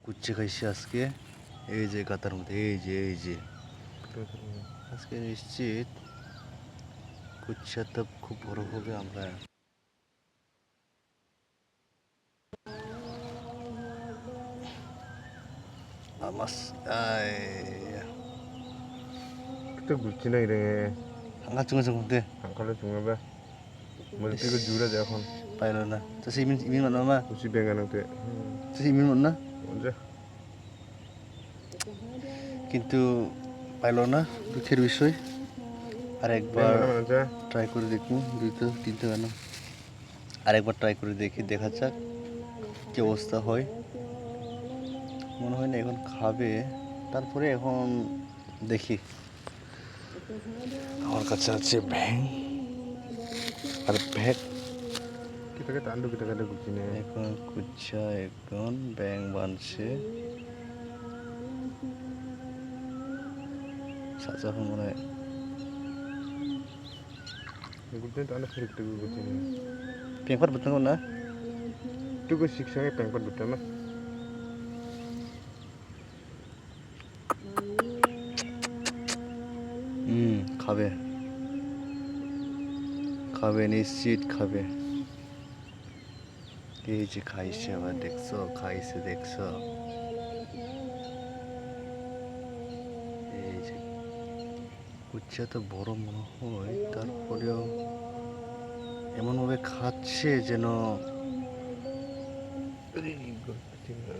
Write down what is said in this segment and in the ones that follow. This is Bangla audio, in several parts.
কুচ্ছে খাইছি আজকে, এই যে গাতার মধ্যে, এই যে আজকে নিশ্চিত কুচ্ছাটা খুব বড় হবে। আমরা মাছ 그때 묻지나 이래. 한가 중에서 근데 안 갈래 중요해. 뭐 이거 주라 돼 এখন. পাইল না তো ইমিন মানো মা 혹시 배가는데. তো ইমিন মানো না 언제? কিন্তু পাইল না, দুঃখের বিষয়। আর একবার 언제? ট্রাই করে দেখুন, দুইটা তিনটা কেন, আরেকবার ট্রাই করে দেখি, দেখা যাক কি অবস্থা হয়। মনে হয় না এখন খাবে, তারপরে এখন দেখি। আমার কাছে আছে ভ্যাং আর ভ্যাক। 기타가 단도 기타가 묻지네. এখন কুচ্ছা, এখন ব্যাং বানছে। সাজা মনে হয় 그때 단도 그렇게 되고 묻지네. পেপার বুঝতে না। 뜨거 식상에 뺑뺑 붙다만. খাবে খাবে, নিশ্চিত খাবে। এই যে খাইছে, আবার দেখছো, খাইছে দেখছো। এই যে কুচ্ছা তো বড় মনে হয়, তারপরেও এমনভাবে খাচ্ছে যেন 이거 묻지네.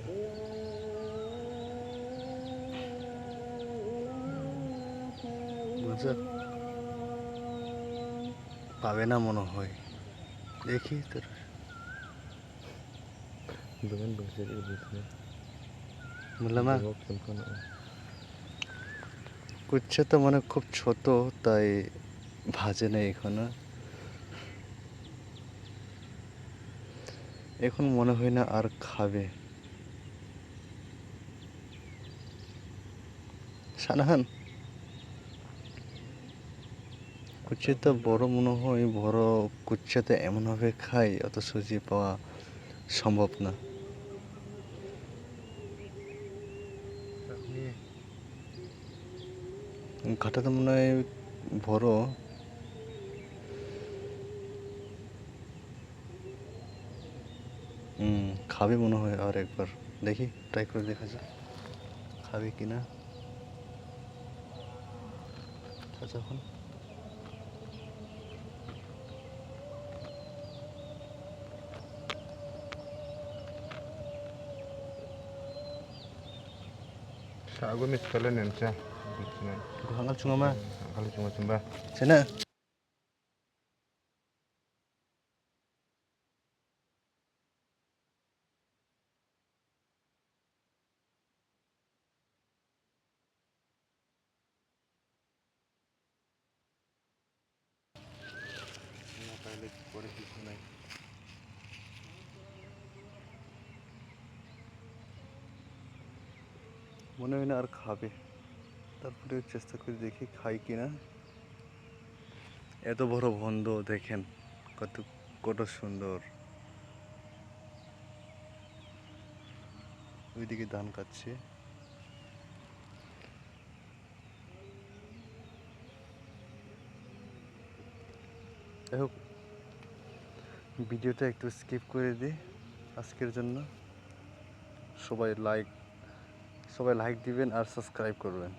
বুঝছো, পাবে না মনে হয়। দেখি তোর 이거는 뭐지? 이거 묻지네. বললাম না, 이거 괜찮아. কুচ্ছা তো মানে খুব ছোট, তাই ভাজে না এখনো। এখন মনে হয় না আর খাবে। সানাহান কুচ্ছাটা বড় মনে হয়, বড় কুচ্ছাতে এমনভাবে খাই, অত সহজে পাওয়া সম্ভব না। কাঁটাটা মনে হয় বড়। খাবে মনে হয়। আর একবার দেখি, ট্রাই করে দেখা যাক খাবে কিনা। যখন 사고 밑에 냄새. 묻지네. 한갈 중어마 갈래 중어 좀 봐. 쟤네 পরে কিছু নাই। মনে হয় না আর খাবে, তারপরে চেষ্টা করে দেখি খাই কিনা। এত বড় বন্ধ দেখেন, কত কত সুন্দর। ওইদিকে ধান কাটছে। যাই হোক, ভিডিওটা একটু স্কিপ করে দিই আজকের জন্য। সবাই লাইক দিবেন আর সাবস্ক্রাইব করবেন।